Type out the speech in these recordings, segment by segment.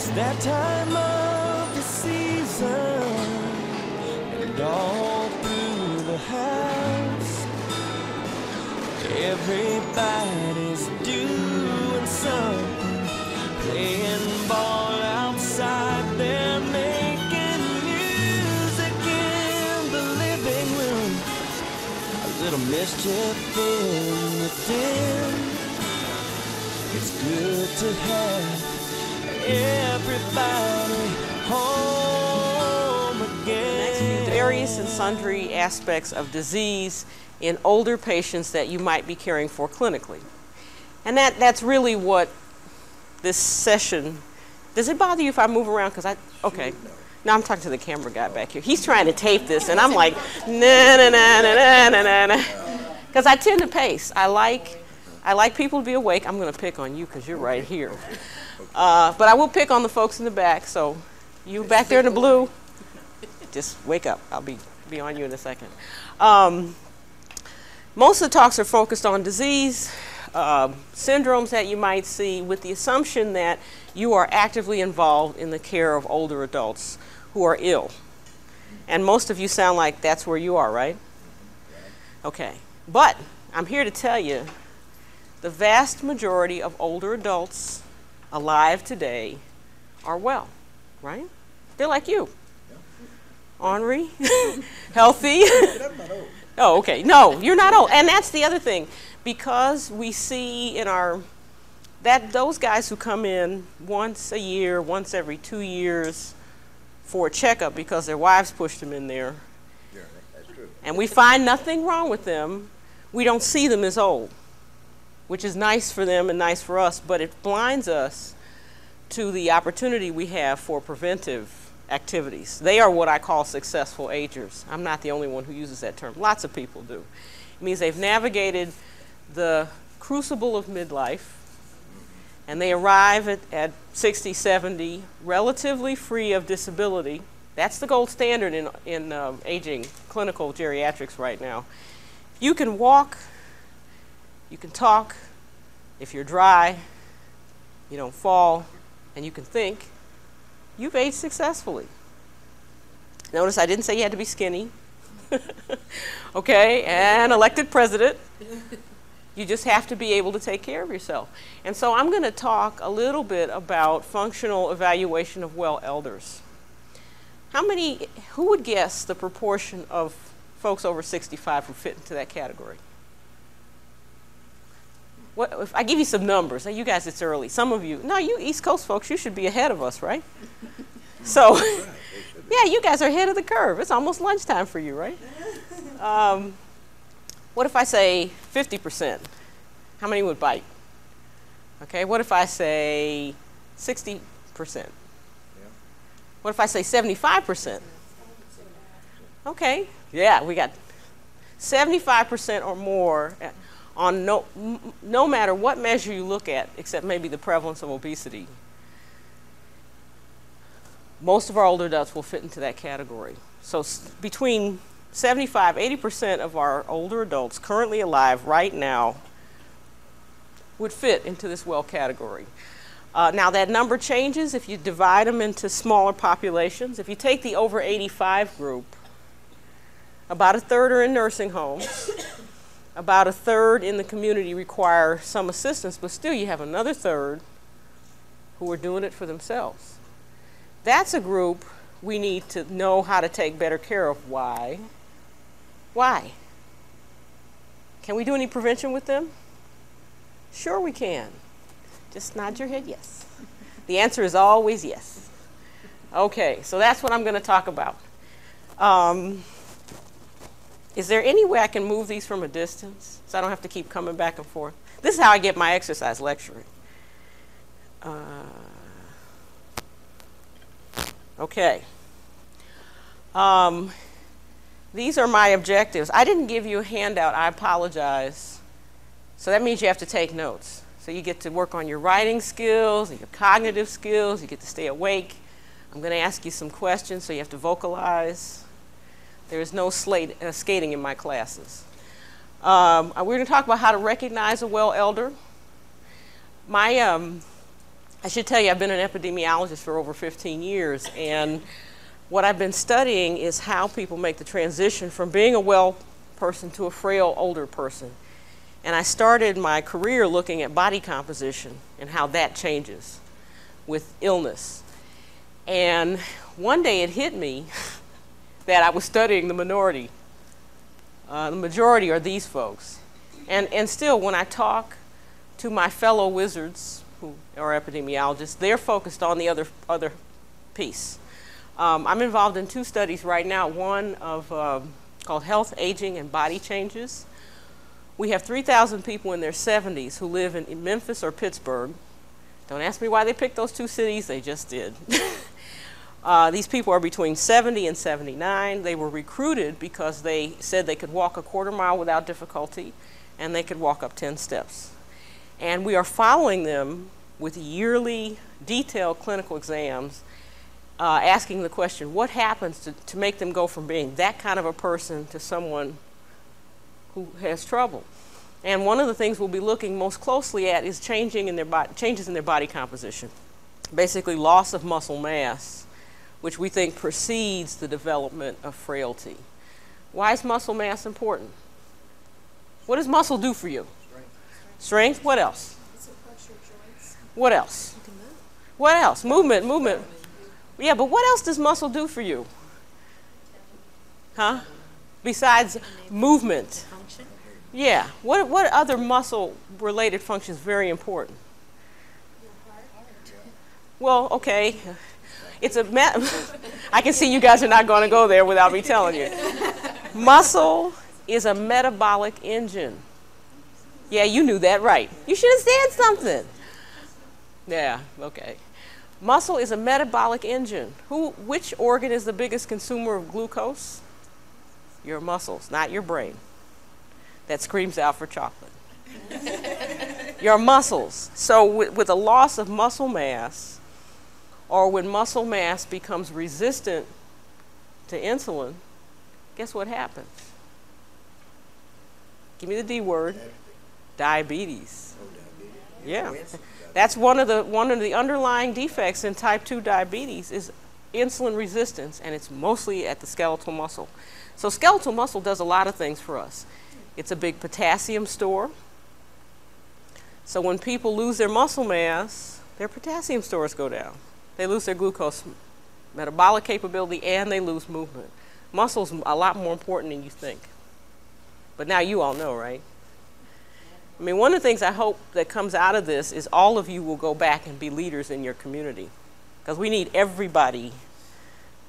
It's that time of the season, and all through the house, everybody's doing something, playing ball outside, they're making music in the living room, a little mischief in the den. It's good to have everybody home again. Various and sundry aspects of disease in older patients that you might be caring for clinically. And that's really what this session, does it bother you if I move around? Okay. Now I'm talking to the camera guy back here. He's trying to tape this and I'm like, na na na na na na na. Because I tend to pace. I like people to be awake. I'm going to pick on you because you're right here. But I will pick on the folks in the back. So you back there in the blue, just wake up. I'll be on you in a second. Most of the talks are focused on disease, syndromes that you might see, with the assumption that you are actively involved in the care of older adults who are ill. And most of you sound like that's where you are, right? Okay. But I'm here to tell you, the vast majority of older adults alive today are well, right? They're like you. Ornery, healthy. Oh, okay. No, you're not old. And that's the other thing. Because we see in those guys who come in once a year, once every 2 years for a checkup because their wives pushed them in there, Yeah, that's true. and we find nothing wrong with them, we don't see them as old, which is nice for them and nice for us, but it blinds us to the opportunity we have for preventive activities. They are what I call successful agers. I'm not the only one who uses that term. Lots of people do. It means they've navigated the crucible of midlife, and they arrive at 60, 70, relatively free of disability. That's the gold standard in aging clinical geriatrics right now. You can walk, you can talk, if you're dry, you don't fall, and you can think, you've aged successfully. Notice I didn't say you had to be skinny. Okay, and elected president. You just have to be able to take care of yourself. And so I'm going to talk a little bit about functional evaluation of well elders. Who would guess the proportion of folks over 65 who fit into that category? What, if I give you some numbers, now you guys, it's early. Some of you, no, you East Coast folks, you should be ahead of us, right? So, yeah, you guys are ahead of the curve. It's almost lunchtime for you, right? What if I say 50%? How many would bite? Okay, what if I say 60%? What if I say 75%? Okay, yeah, we got 75% or more on no matter what measure you look at, except maybe the prevalence of obesity. Most of our older adults will fit into that category. So between 75, 80% of our older adults currently alive right now would fit into this well category. Now that number changes if you divide them into smaller populations. If you take the over 85 group, about a third are in nursing homes, about a third in the community require some assistance, but still you have another third who are doing it for themselves. That's a group we need to know how to take better care of. Why? Why? Can we do any prevention with them? Sure we can. Just nod your head yes. The answer is always yes. Okay, so that's what I'm going to talk about. Is there any way I can move these from a distance so I don't have to keep coming back and forth? This is how I get my exercise lecturing. Okay. These are my objectives. I didn't give you a handout. I apologize. So that means you have to take notes. So you get to work on your writing skills and your cognitive skills. You get to stay awake. I'm going to ask you some questions, so you have to vocalize. There is no skating in my classes. We're going to talk about how to recognize a well elder. My I should tell you, I've been an epidemiologist for over 15 years, and what I've been studying is how people make the transition from being a well person to a frail older person. And I started my career looking at body composition and how that changes with illness. And one day it hit me that I was studying the minority. The majority are these folks. And still, when I talk to my fellow wizards who are epidemiologists, they're focused on the other piece. I'm involved in 2 studies right now, one called Health, Aging, and Body Changes. We have 3,000 people in their 70s who live in Memphis or Pittsburgh. Don't ask me why they picked those 2 cities, they just did. These people are between 70 and 79. They were recruited because they said they could walk a quarter mile without difficulty, and they could walk up 10 steps. And we are following them with yearly detailed clinical exams, asking the question, what happens to make them go from being that kind of a person to someone who has trouble? And one of the things we'll be looking most closely at is changes in their body composition. Basically, loss of muscle mass, which we think precedes the development of frailty. Why is muscle mass important? What does muscle do for you? Strength. What else? What else? What else? Movement. Yeah, but what else does muscle do for you? Huh? Besides movement. Yeah. What other muscle-related function is very important? Well, okay. I can see you guys are not going to go there without me telling you. Muscle is a metabolic engine. Yeah, you knew that, right. You should have said something. Yeah, okay. Muscle is a metabolic engine. Which organ is the biggest consumer of glucose? Your muscles, not your brain. That screams out for chocolate. Your muscles. So with a loss of muscle mass, or when muscle mass becomes resistant to insulin, guess what happens? Give me the D word. Diabetes. Yeah. That's one of the underlying defects in type 2 diabetes is insulin resistance, and it's mostly at the skeletal muscle. So skeletal muscle does a lot of things for us. It's a big potassium store. So when people lose their muscle mass, their potassium stores go down. They lose their glucose metabolic capability, and they lose movement. Muscle's a lot more important than you think. But now you all know, right? I mean, one of the things I hope that comes out of this is all of you will go back and be leaders in your community, because we need everybody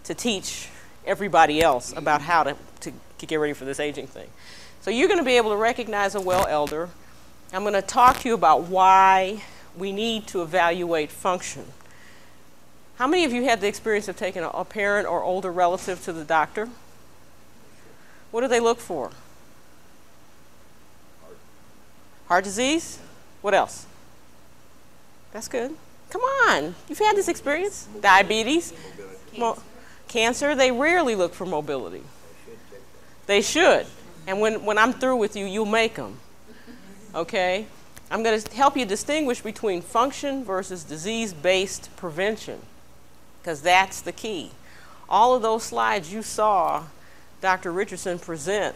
to teach everybody else about how to get ready for this aging thing. So you're going to be able to recognize a well elder. I'm going to talk to you about why we need to evaluate function. How many of you had the experience of taking a parent or older relative to the doctor? What do they look for? Heart disease? What else? That's good. Come on. You've had this experience? Diabetes? Cancer? They rarely look for mobility. They should. And when I'm through with you, you'll make them. Okay? I'm going to help you distinguish between function versus disease-based prevention, because that's the key. All of those slides you saw Dr. Richardson present,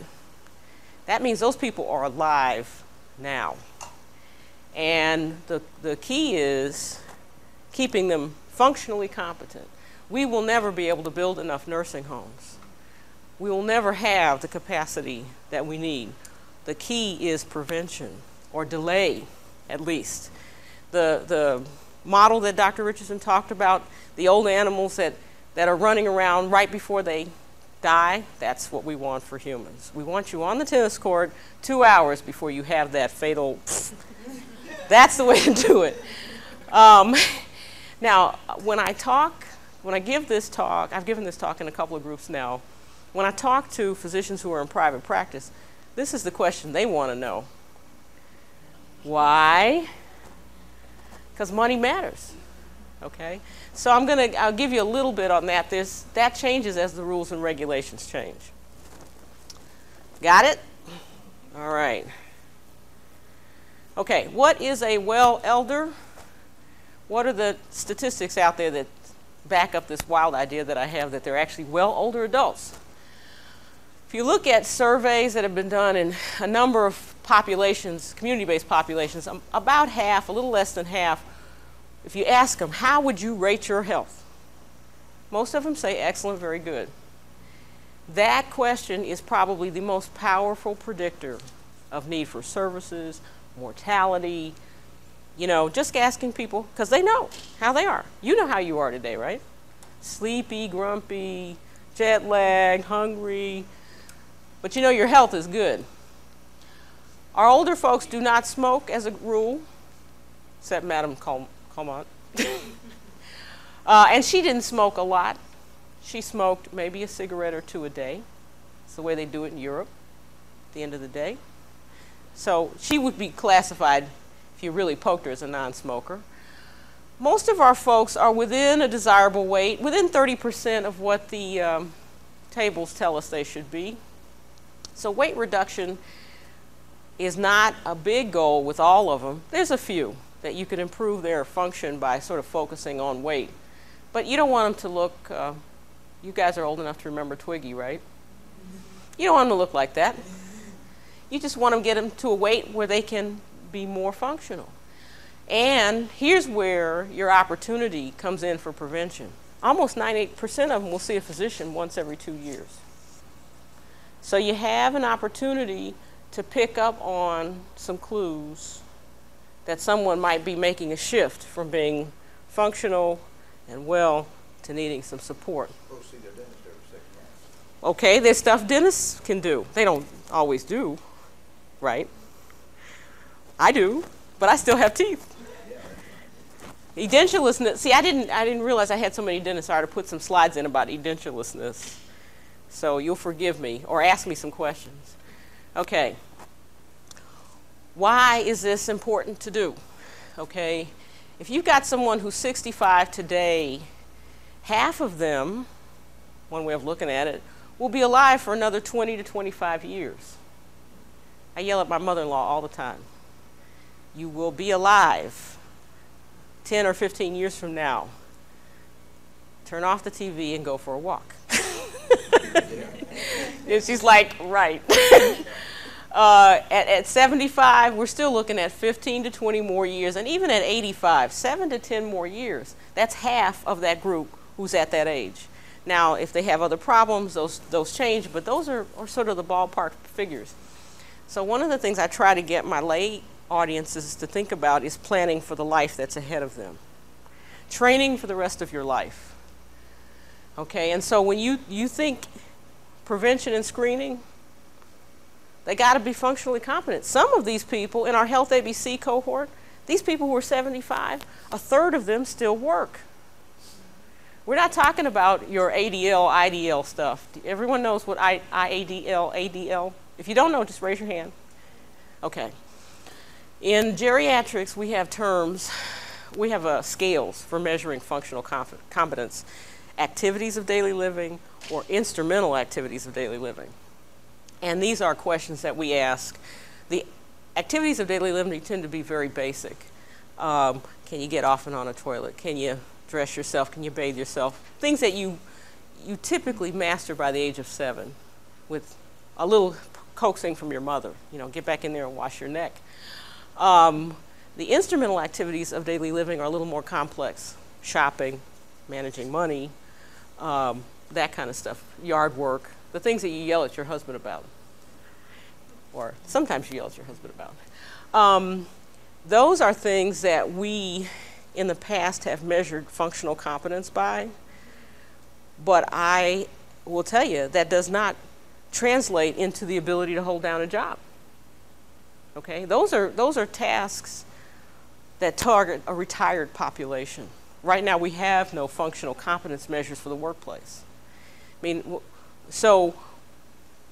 that means those people are alive now. And the key is keeping them functionally competent. We will never be able to build enough nursing homes. We will never have the capacity that we need. The key is prevention, or delay, at least. The model that Dr. Richardson talked about, the old animals that are running around right before they die, that's what we want for humans. We want you on the tennis court 2 hours before you have that fatal, that's the way to do it. Now, when I give this talk, I've given this talk in a couple of groups now, when I talk to physicians who are in private practice, this is the question they want to know. Why? Because money matters. Okay? So I'll give you a little bit on that. That changes as the rules and regulations change. Got it? All right. Okay, what is a well elder? What are the statistics out there that back up this wild idea that I have that they're actually well older adults? If you look at surveys that have been done in a number of populations, community-based populations, about half, a little less than half, if you ask them, how would you rate your health? Most of them say excellent, very good. That question is probably the most powerful predictor of need for services, mortality, you know, just asking people, because they know how they are. You know how you are today, right? Sleepy, grumpy, jet lagged, hungry, but you know your health is good. Our older folks do not smoke as a rule, except Madame Calmont. And she didn't smoke a lot. She smoked maybe a cigarette or two a day. It's the way they do it in Europe at the end of the day. So she would be classified, if you really poked her, as a non-smoker. Most of our folks are within a desirable weight, within 30% of what the tables tell us they should be. So weight reduction is not a big goal with all of them. There's a few that you could improve their function by sort of focusing on weight. But you don't want them to look, you guys are old enough to remember Twiggy, right? You don't want them to look like that. You just want to get them to a weight where they can be more functional. And here's where your opportunity comes in for prevention. Almost 98% of them will see a physician once every 2 years. So you have an opportunity to pick up on some clues that someone might be making a shift from being functional and well to needing some support. Go see their dentist every 6 months. Okay, there's stuff dentists can do. They don't always do, right? I do, but I still have teeth. Edentulousness, see, I didn't realize I had so many dentists. I ought to put some slides in about edentulousness. So you'll forgive me or ask me some questions. Okay. Why is this important to do? Okay. If you've got someone who's 65 today, half of them, one way of looking at it, will be alive for another 20 to 25 years. I yell at my mother-in-law all the time. You will be alive 10 or 15 years from now. Turn off the TV and go for a walk. And she's like, right. At 75, we're still looking at 15 to 20 more years, and even at 85, 7 to 10 more years. That's half of that group who's at that age. Now, if they have other problems, those change, but those are sort of the ballpark figures. So one of the things I try to get my lay audiences to think about is planning for the life that's ahead of them. Training for the rest of your life. Okay, and so when you think prevention and screening, they got to be functionally competent. Some of these people in our Health ABC cohort, these people who are 75, a third of them still work. We're not talking about your ADL, IDL stuff. Everyone knows what IADL, ADL? If you don't know, just raise your hand. Okay. In geriatrics, we have terms, we have scales for measuring functional competence. Activities of daily living or instrumental activities of daily living. And these are questions that we ask. The activities of daily living tend to be very basic. Can you get off and on a toilet? Can you dress yourself? Can you bathe yourself? Things that you typically master by the age of 7 with a little coaxing from your mother. You know, get back in there and wash your neck. The instrumental activities of daily living are a little more complex. Shopping, managing money, that kind of stuff. Yard work, the things that you yell at your husband about. Or sometimes you yell at your husband about. Those are things that we in the past have measured functional competence by, but I will tell you that does not translate into the ability to hold down a job. Okay, those are tasks that target a retired population. Right now we have no functional competence measures for the workplace. I mean, so,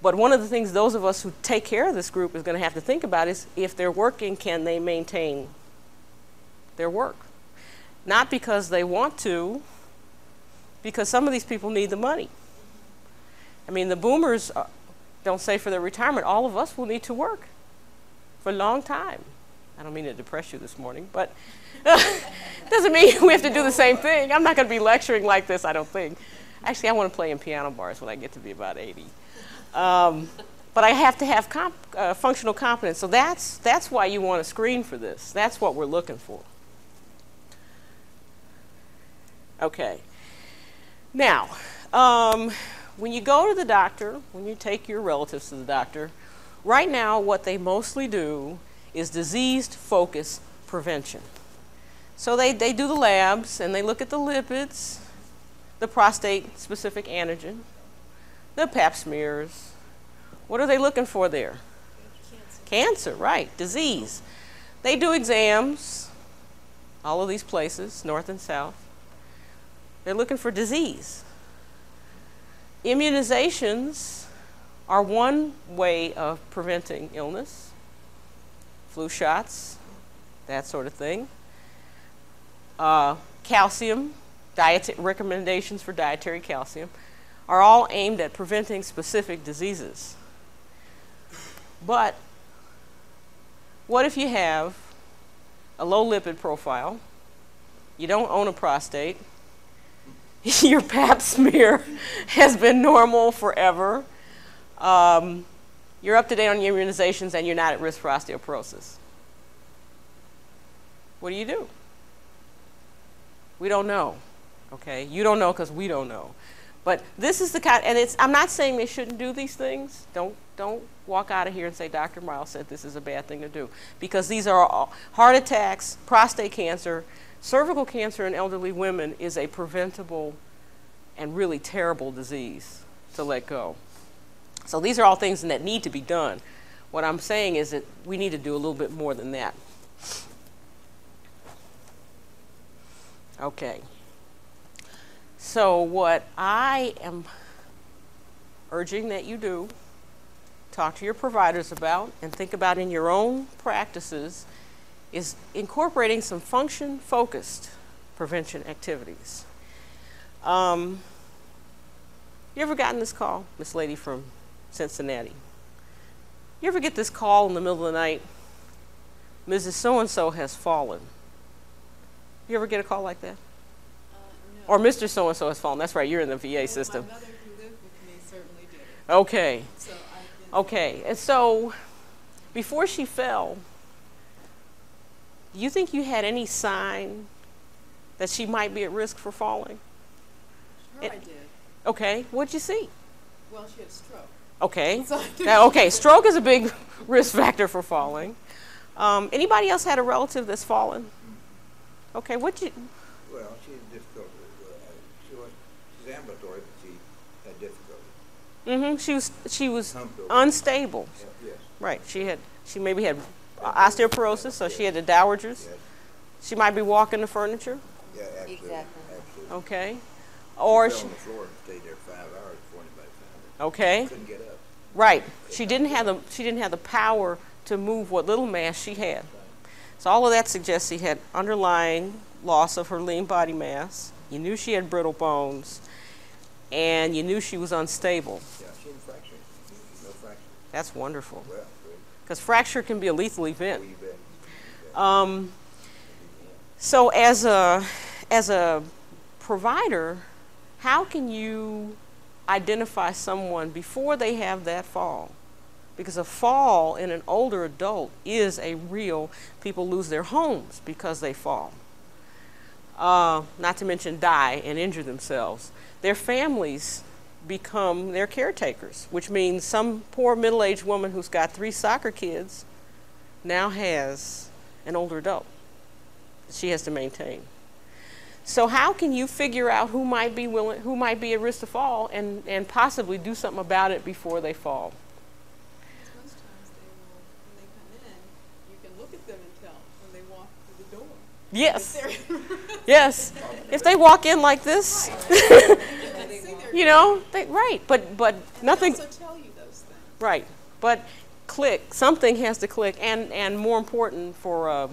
but one of the things those of us who take care of this group is going to have to think about is if they're working, can they maintain their work? Not because they want to, because some of these people need the money. I mean, the boomers don't say for their retirement, all of us will need to work for a long time. I don't mean to depress you this morning, but doesn't mean we have to do the same thing. I'm not going to be lecturing like this, I don't think. Actually, I want to play in piano bars when I get to be about 80. But I have to have functional competence. So that's why you want to screen for this. That's what we're looking for. Okay. Now, when you go to the doctor, when you take your relatives to the doctor, right now what they mostly do is disease-focused prevention. So they do the labs and they look at the lipids, the prostate-specific antigen, the pap smears. What are they looking for there? Cancer, right, disease. They do exams, all of these places, north and south. They're looking for disease. Immunizations are one way of preventing illness. Flu shots, that sort of thing. Calcium, recommendations for dietary calcium are all aimed at preventing specific diseases. But what if you have a low lipid profile, you don't own a prostate, your pap smear has been normal forever, you're up to date on your immunizations, and you're not at risk for osteoporosis? What do? We don't know, okay? You don't know because we don't know. But this is the kind, and I'm not saying they shouldn't do these things. Don't walk out of here and say, Dr. Miles said this is a bad thing to do. Because these are all heart attacks, prostate cancer, cervical cancer in elderly women is a preventable and really terrible disease to let go. So these are all things that need to be done. What I'm saying is that we need to do a little bit more than that. Okay. So what I am urging that you do, talk to your providers about and think about in your own practices, is incorporating some function-focused prevention activities. You ever gotten this call? This lady from Cincinnati. You ever get this call in the middle of the night? Mrs. So-and-so has fallen. You ever get a call like that? No. Or Mr. So-and-so has fallen. That's right, you're in the VA system. My mother who lived with me certainly did it. Okay. So Okay, and so before she fell, do you think you had any sign that she might be at risk for falling? Sure, I did. Okay, what'd you see? Well, she had a stroke. Okay. So Now, okay, stroke is a big risk factor for falling. Anybody else had a relative that's fallen? Okay, what'd you? Well, she had difficulty. She's ambulatory, but she had difficulty. Mm-hmm. She was unstable. Yes. Right. She maybe had osteoporosis, so she had the dowagers. Yes. She might be walking the furniture. Yeah, absolutely. Exactly. Absolutely. Okay. Or she fell on the floor and stayed there 5 hours before anybody found her. Okay. Couldn't get up. Right. She didn't have the power to move what little mass she had. So all of that suggests she had underlying loss of her lean body mass. You knew she had brittle bones, and you knew she was unstable. Yeah, she had a fracture. No fracture. That's wonderful. Well, good. Because fracture can be a lethal event. Well, you bet. So as a provider, how can you identify someone before they have that fall? Because a fall in an older adult is a real, people lose their homes because they fall. Not to mention die and injure themselves. Their families become their caretakers, which means some poor middle-aged woman who's got 3 soccer kids now has an older adult that she has to maintain. So how can you figure out who might be at risk to fall and possibly do something about it before they fall? Most times when they come in, you can look at them and tell when they walk through the door. Yes. Right. Yes. If they walk in like this, you know, but nothing. They also tell you those things. Right. But something has to click, and more important for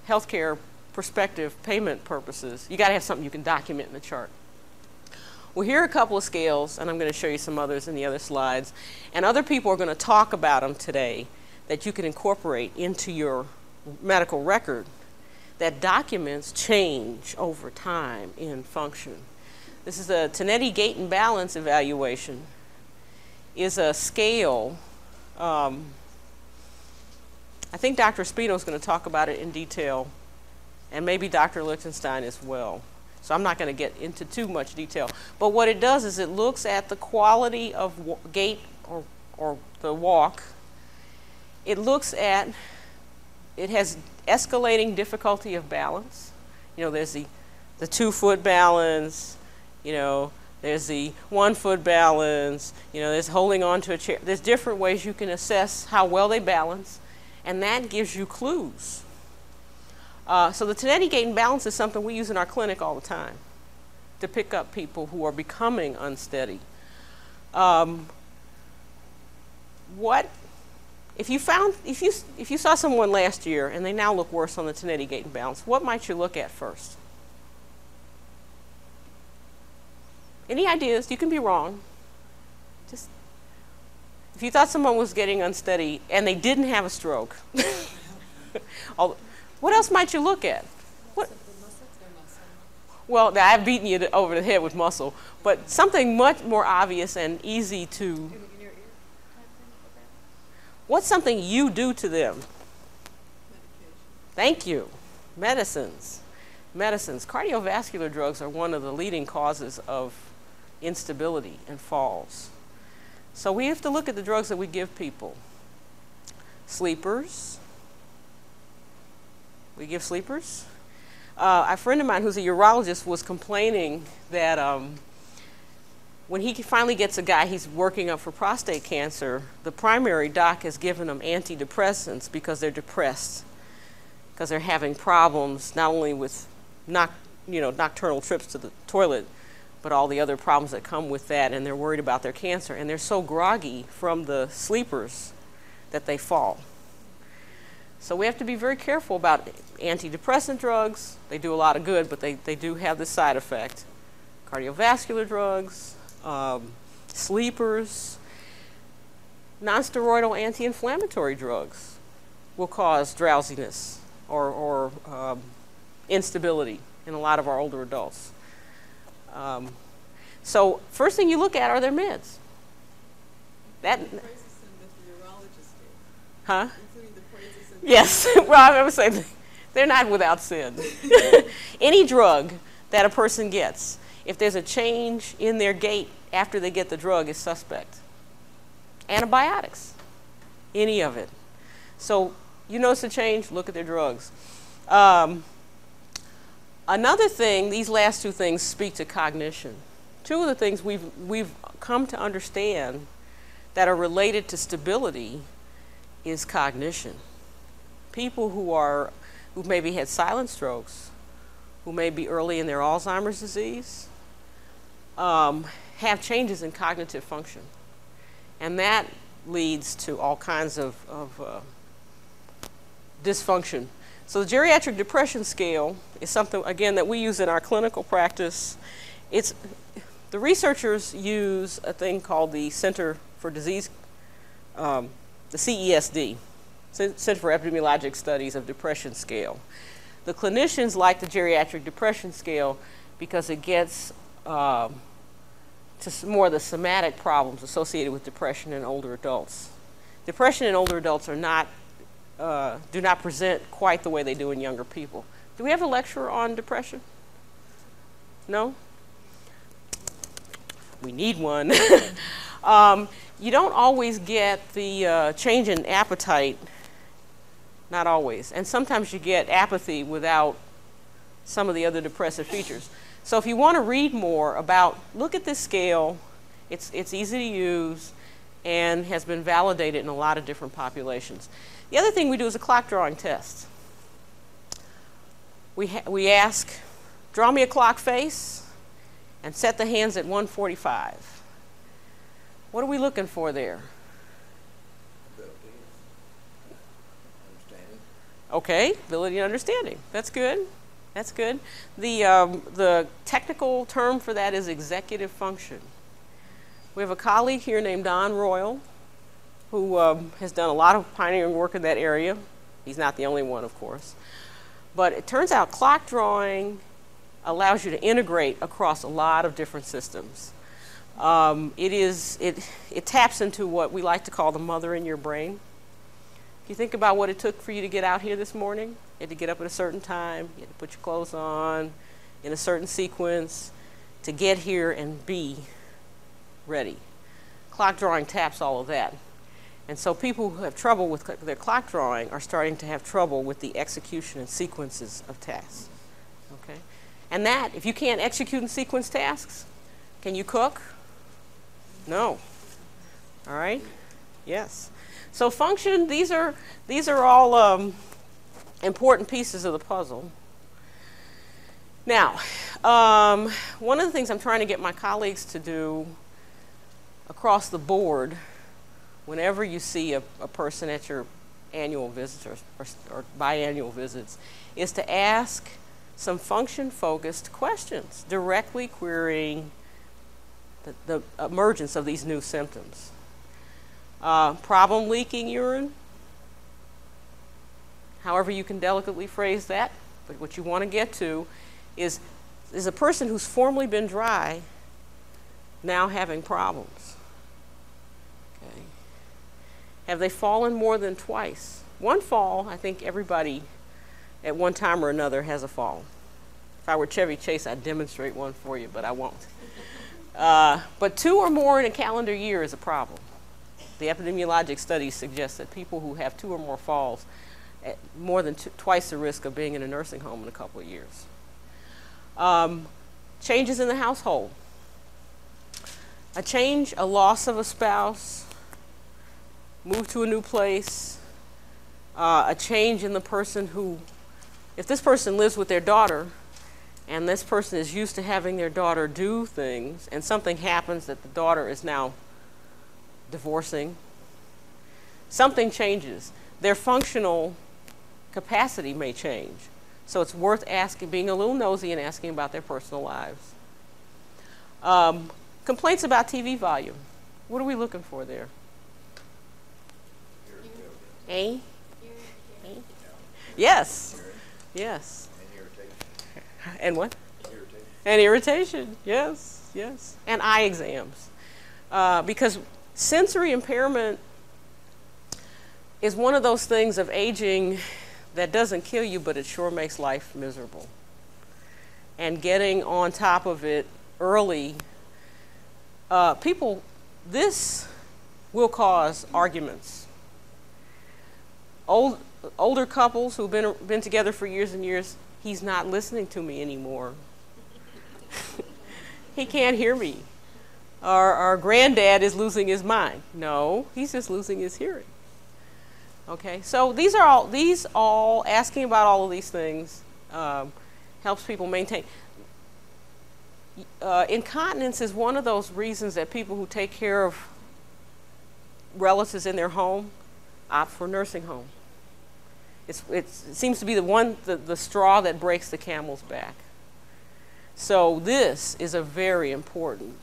healthcare perspective payment purposes, you got to have something you can document in the chart. Well, here are a couple of scales, and I'm going to show you some others in the other slides, and other people are going to talk about them today that you can incorporate into your medical record that documents change over time in function. This is a Tonetti Gait and Balance Evaluation. Is a scale. I think Dr. Spino is going to talk about it in detail, and maybe Dr. Lichtenstein as well. So I'm not going to get into too much detail. But what it does is it looks at the quality of gait or the walk. It looks at, it has escalating difficulty of balance. You know, there's the 2-foot balance, you know, there's the 1-foot balance, you know, there's holding on to a chair. There's different ways you can assess how well they balance, and that gives you clues. So the Tonetti Gait and Balance is something we use in our clinic all the time to pick up people who are becoming unsteady. If you saw someone last year and they now look worse on the Tonetti Gait and Balance, what might you look at first? Any ideas? You can be wrong. Just, if you thought someone was getting unsteady and they didn't have a stroke, what else might you look at? What? Well, I've beaten you over the head with muscle, but something much more obvious and easy to. What's something you do to them? Medication. Thank you. Medicines. Cardiovascular drugs are one of the leading causes of instability and falls. So we have to look at the drugs that we give people. Sleepers. We give sleepers. A friend of mine who's a urologist was complaining that when he finally gets a guy he's working up for prostate cancer, the primary doc has given them antidepressants because they're depressed, because they're having problems not only with nocturnal trips to the toilet, but all the other problems that come with that, and they're worried about their cancer, and they're so groggy from the sleepers that they fall. So we have to be very careful about antidepressant drugs. They do a lot of good, but they do have this side effect. Cardiovascular drugs, sleepers, non-steroidal anti-inflammatory drugs will cause drowsiness or instability in a lot of our older adults. So first thing you look at are their meds. Huh? Yes, well, I would say they're not without sin. Any drug that a person gets, if there's a change in their gait after they get the drug, is suspect. Antibiotics, any of it. So you notice a change, look at their drugs. Another thing, these last two things speak to cognition. Two of the things we've come to understand that are related to stability is cognition. People who maybe had silent strokes, who may be early in their Alzheimer's disease, have changes in cognitive function. And that leads to all kinds of dysfunction. So the Geriatric Depression Scale is something, again, that we use in our clinical practice. The researchers use a thing called the Center for Disease, the CESD, Center for Epidemiologic Studies of Depression Scale. The clinicians like the Geriatric Depression Scale because it gets to more of the somatic problems associated with depression in older adults. Depression in older adults do not present quite the way they do in younger people. Do we have a lecture on depression? No? We need one. You don't always get the change in appetite, not always. And sometimes you get apathy without some of the other depressive features. So if you want to read more about, look at this scale. It's easy to use and has been validated in a lot of different populations. The other thing we do is a clock drawing test. We ask, draw me a clock face and set the hands at 145. What are we looking for there? Okay, ability and understanding. That's good. That's good. The technical term for that is executive function. We have a colleague here named Don Royal who has done a lot of pioneering work in that area. He's not the only one, of course. But it turns out clock drawing allows you to integrate across a lot of different systems. It taps into what we like to call the mother in your brain. If you think about what it took for you to get out here this morning, you had to get up at a certain time, you had to put your clothes on in a certain sequence to get here and be ready. Clock drawing taps all of that. And so people who have trouble with their clock drawing are starting to have trouble with the execution and sequences of tasks. Okay? And that, if you can't execute and sequence tasks, can you cook? No. All right? Yes. So function, these are all important pieces of the puzzle. Now, one of the things I'm trying to get my colleagues to do across the board, whenever you see a person at your annual visits or biannual visits, is to ask some function-focused questions, directly querying the emergence of these new symptoms. Problem leaking urine, however you can delicately phrase that, but what you want to get to is a person who's formerly been dry now having problems. Okay. Have they fallen more than twice? One fall, I think everybody at one time or another has a fall. If I were Chevy Chase, I'd demonstrate one for you, but I won't. But 2 or more in a calendar year is a problem. The epidemiologic studies suggest that people who have 2 or more falls at more than twice the risk of being in a nursing home in a couple of years. Changes in the household. A loss of a spouse, move to a new place, a change in the person who, if this person lives with their daughter, and this person is used to having their daughter do things, and something happens that the daughter is now divorcing, something changes. Their functional capacity may change. So it's worth asking, being a little nosy and asking about their personal lives. Complaints about TV volume. What are we looking for there? A? Yes. Yes. And what? And irritation. Yes, yes. And eye exams. Because sensory impairment is one of those things of aging that doesn't kill you, but it sure makes life miserable. And getting on top of it early, this will cause arguments. Older couples who've been together for years and years, he's not listening to me anymore. He can't hear me. Our granddad is losing his mind. No, he's just losing his hearing. Okay, so these all asking about all of these things helps people maintain. Incontinence is one of those reasons that people who take care of relatives in their home opt for nursing home. It seems to be the straw that breaks the camel's back. So this is a very important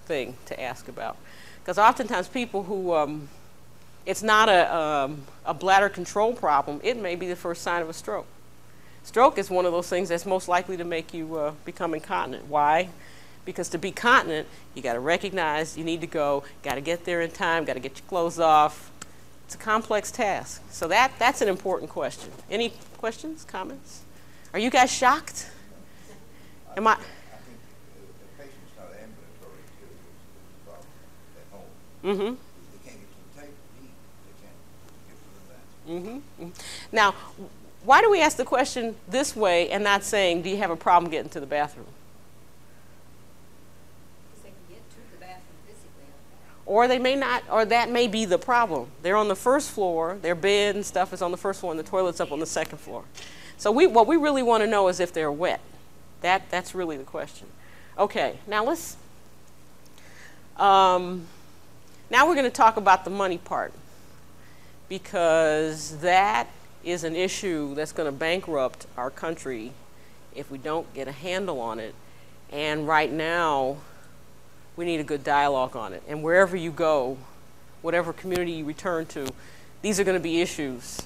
thing to ask about, because oftentimes people who it's not a bladder control problem, it may be the first sign of a stroke. Stroke is one of those things that's most likely to make you become incontinent. Why? Because to be continent, you got to recognize you need to go, got to get there in time, got to get your clothes off. It's a complex task. So that's an important question. Any questions, comments? Are you guys shocked? Am I? I think the patient's not ambulatory until there's a problem at home. Mm-hmm. They can't get to the table to eat. They can't get to the bathroom. Mm-hmm. Now, why do we ask the question this way and not saying, do you have a problem getting to the bathroom? Because they can get to the bathroom physically. Or they may not, or that may be the problem. They're on the first floor, their bed and stuff is on the first floor, and the toilet's up on the second floor. So what we really want to know is if they're wet. That's really the question. Okay, now now we're going to talk about the money part, because that is an issue that's going to bankrupt our country if we don't get a handle on it. And right now, we need a good dialogue on it. And wherever you go, whatever community you return to, these are going to be issues.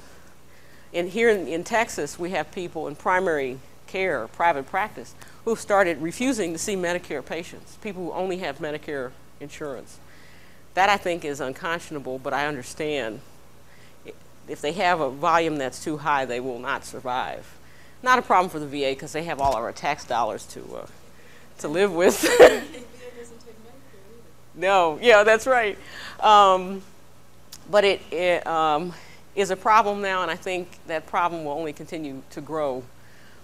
And here in Texas, we have people in primary care, private practice, who've started refusing to see Medicare patients, people who only have Medicare insurance. That I think is unconscionable, but I understand if they have a volume that's too high, they will not survive. Not a problem for the VA because they have all of our tax dollars to live with. The VA doesn't take Medicare either. No, yeah, that's right. But it is a problem now, and I think that problem will only continue to grow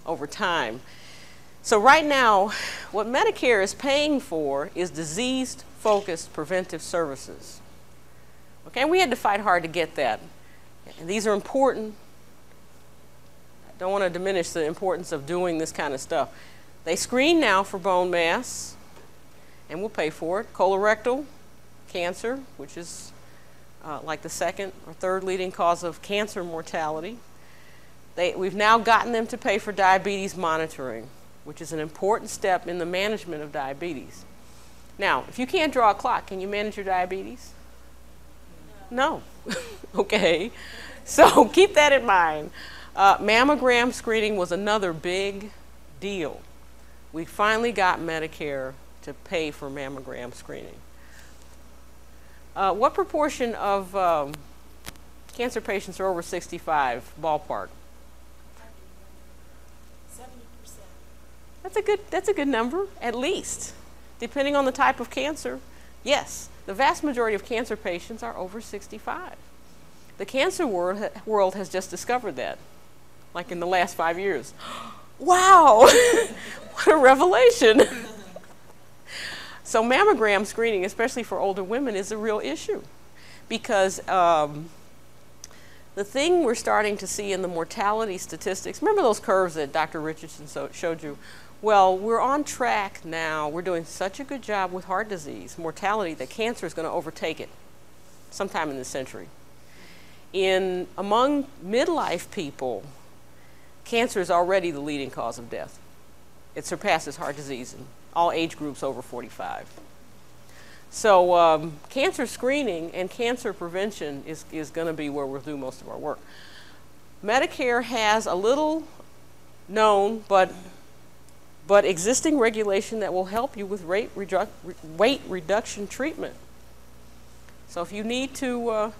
over time. So right now, what Medicare is paying for is disease-focused preventive services. Okay, and we had to fight hard to get that. And these are important. I don't want to diminish the importance of doing this kind of stuff. They screen now for bone mass, and we'll pay for it. Colorectal cancer, which is like the second or third leading cause of cancer mortality. We've now gotten them to pay for diabetes monitoring, which is an important step in the management of diabetes. Now, if you can't draw a clock, can you manage your diabetes? No. Okay. So keep that in mind. Mammogram screening was another big deal. We finally got Medicare to pay for mammogram screening. What proportion of cancer patients are over 65, ballpark? 70%. That's a good number, at least. Depending on the type of cancer, yes. The vast majority of cancer patients are over 65. The cancer world has just discovered that, like in the last 5 years. Wow, what a revelation. So mammogram screening, especially for older women, is a real issue because the thing we're starting to see in the mortality statistics, remember those curves that Dr. Richardson showed you? Well, we're on track now. We're doing such a good job with heart disease mortality that cancer is going to overtake it sometime in this century. Among midlife people, cancer is already the leading cause of death. It surpasses heart disease in all age groups over 45. So cancer screening and cancer prevention is going to be where we'll do most of our work. Medicare has a little known but existing regulation that will help you with weight reduction treatment. So if you need to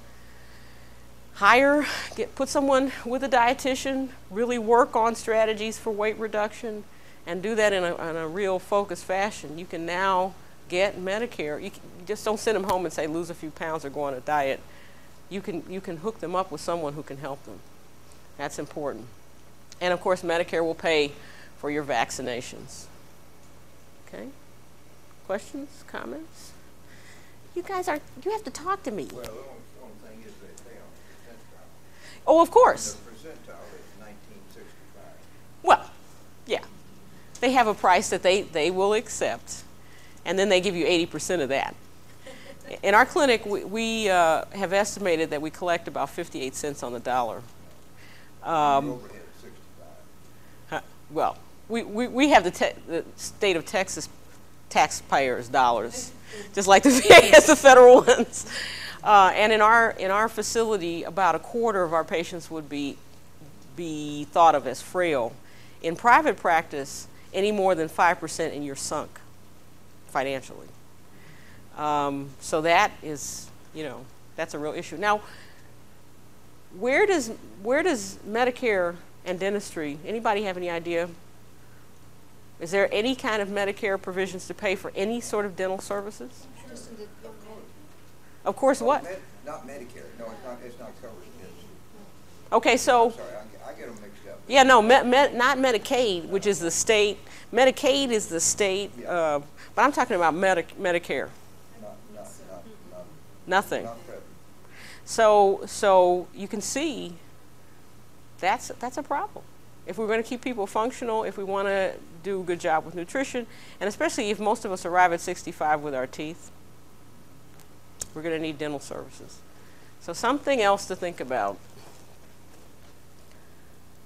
put someone with a dietitian, really work on strategies for weight reduction, and do that in a real focused fashion, you can now get Medicare. You just don't send them home and say lose a few pounds or go on a diet. You can hook them up with someone who can help them. That's important. And of course, Medicare will pay for your vaccinations. Okay? Questions, comments? You guys you have to talk to me. Well, the only thing is they pay on the percentile. Oh, of course. The percentile is 1965. Well, yeah. They have a price that they will accept, and then they give you 80% of that. In our clinic, we have estimated that we collect about 58 cents on the dollar. Overhead is 65. Well, we have the state of Texas taxpayers' dollars, just like the VA has the federal ones. And in our facility, about a quarter of our patients would be thought of as frail. In private practice, any more than 5% and you're sunk financially. So that is, that's a real issue. Now, where does Medicare and dentistry, anybody have any idea? Is there any kind of Medicare provisions to pay for any sort of dental services? Of course, what? Not Medicare. No, it's not covered. Okay, so. I'm sorry, I get them mixed up. Yeah, no, not Medicaid, which is the state. Medicaid is the state, Yeah. but I'm talking about Medicare. Nothing. Not federal. So you can see that's a problem. If we're going to keep people functional, if we want to do a good job with nutrition, and especially if most of us arrive at 65 with our teeth, we're going to need dental services. So something else to think about.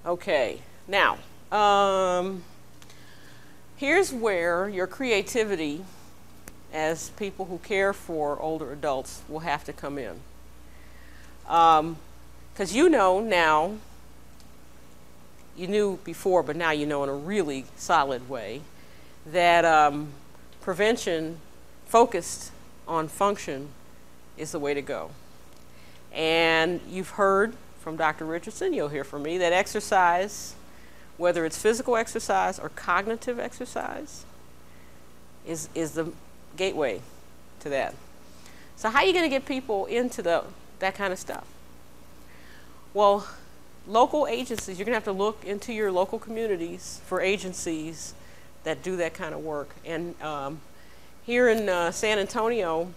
Okay, now, here's where your creativity as people who care for older adults will have to come in. Because now, you knew before, but now you know in a really solid way, that prevention focused on function is the way to go. And you've heard from Dr. Richardson, you'll hear from me, that exercise, whether it's physical exercise or cognitive exercise, is the gateway to that. So how are you going to get people into that kind of stuff? Well, local agencies, you're going to have to look into your local communities for agencies that do that kind of work. And here in San Antonio,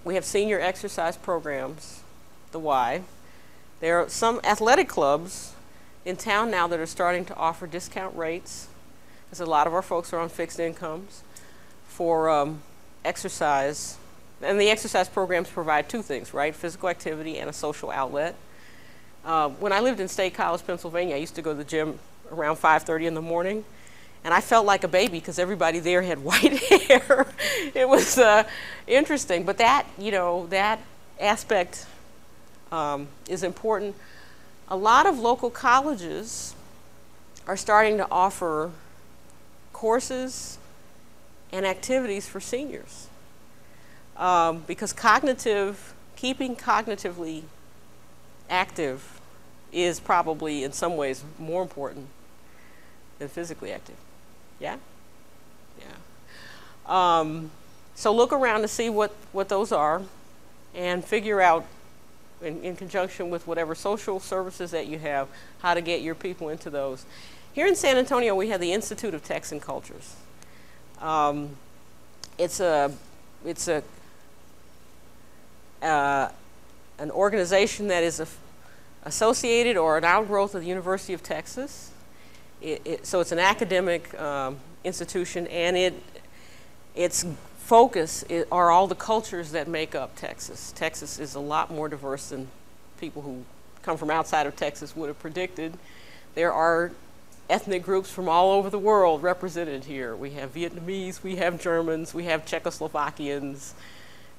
we have senior exercise programs, the Y. There are some athletic clubs in town now that are starting to offer discount rates, because a lot of our folks are on fixed incomes, for exercise. And the exercise programs provide two things, right? Physical activity and a social outlet. When I lived in State College, Pennsylvania, I used to go to the gym around 5:30 in the morning, and I felt like a baby because everybody there had white hair. It was interesting, but that, you know, that aspect is important. A lot of local colleges are starting to offer courses and activities for seniors, because keeping cognitively active is probably in some ways more important than physically active. Yeah? Yeah. So look around to see what those are, and figure out, in conjunction with whatever social services that you have, how to get your people into those. Here in San Antonio, we have the Institute of Texts and Cultures. It's an organization that is associated or an outgrowth of the University of Texas. So it's an academic institution, and its focus are all the cultures that make up Texas. Texas is a lot more diverse than people who come from outside of Texas would have predicted. There are ethnic groups from all over the world represented here. We have Vietnamese, we have Germans, we have Czechoslovakians,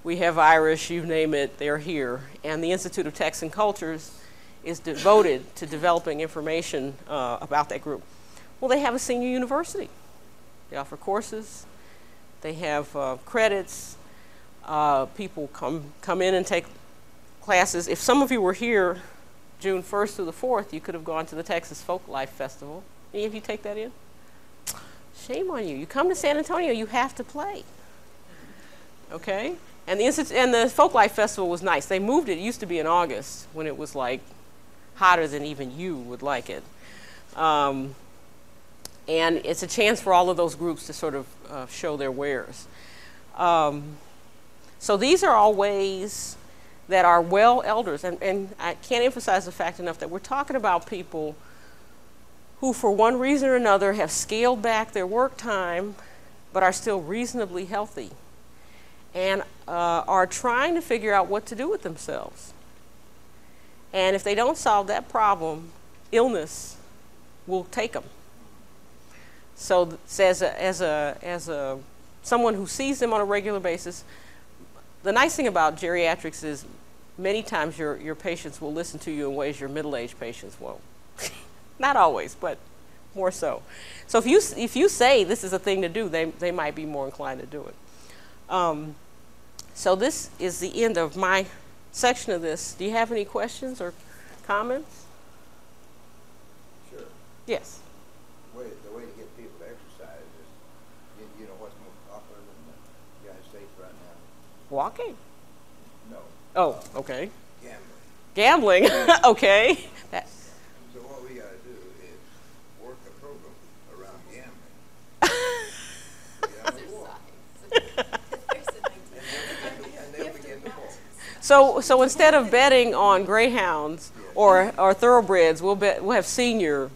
we have Irish, you name it, they're here. And the Institute of Texts and Cultures is devoted to developing information about that group. Well, they have a senior university. They offer courses. They have credits. People come in and take classes. If some of you were here June 1st through the 4th, you could have gone to the Texas Folk Life Festival. Any of you take that in? Shame on you. You come to San Antonio, you have to play. Okay? And the Folk Life Festival was nice. They moved it. It used to be in August, when it was like hotter than even you would like it. And it's a chance for all of those groups to sort of show their wares. So these are all ways that our well elders, and I can't emphasize the fact enough that we're talking about people who, for one reason or another, have scaled back their work time but are still reasonably healthy, and are trying to figure out what to do with themselves. And if they don't solve that problem, illness will take them. So as someone who sees them on a regular basis, the nice thing about geriatrics is many times your patients will listen to you in ways your middle-aged patients won't. Not always, but more so. So if you say this is a thing to do, they might be more inclined to do it. So this is the end of my section of this. Do you have any questions or comments? Sure. Yes. The way to get people to exercise is, you know what's most popular in the United States right now? Walking. No. Oh, okay. Gambling. Gambling. Okay. So what we got to do is work a program around gambling. And they'll begin to fall. So instead of betting on greyhounds or thoroughbreds, we'll have senior.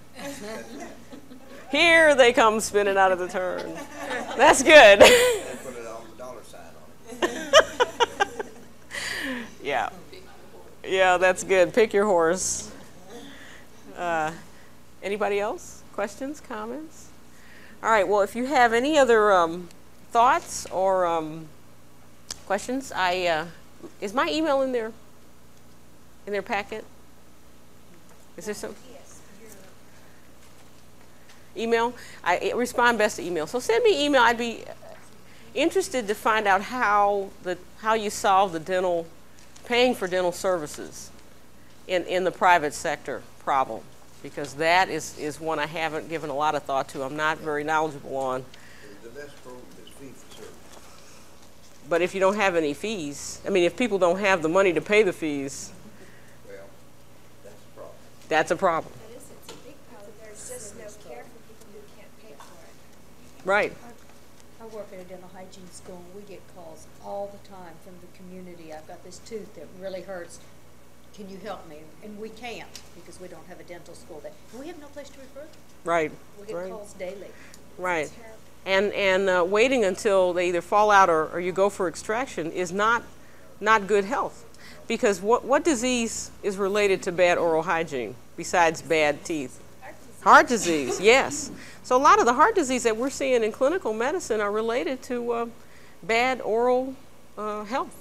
Here they come spinning out of the turn. That's good. And put it on the dollar sign on it. Yeah. Yeah, that's good. Pick your horse. Anybody else? Questions, comments? All right, well, if you have any other thoughts or questions, is my email in their packet? Is there some? Yes, Email? I respond best to email. So send me email. I'd be interested to find out how you solve the paying for dental services in the private sector problem, because that is one I haven't given a lot of thought to. I'm not very knowledgeable on. The best program is fee for service. But if you don't have any fees, I mean, if people don't have the money to pay the fees, Well, that's a problem. that's a problem. It is, it's a big problem. There's just no care for people who can't pay for it. Right. I work at a dental hygiene school, and we get calls all the time from the community. I've got this tooth that really hurts. Can you help me? And we can't, because we don't have a dental school there. And we have no place to refer them. Right. We get Right. calls daily. Right. And waiting until they either fall out or you go for extraction is not good health. Because what disease is related to bad oral hygiene besides bad teeth? Heart disease, yes. So a lot of the heart disease that we're seeing in clinical medicine are related to bad oral health.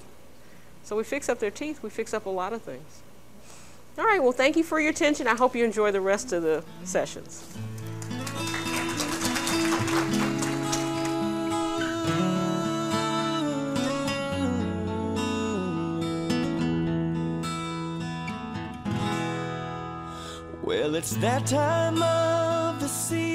So we fix up their teeth, we fix up a lot of things. All right, well, thank you for your attention. I hope you enjoy the rest of the sessions. Well, it's that time of the season.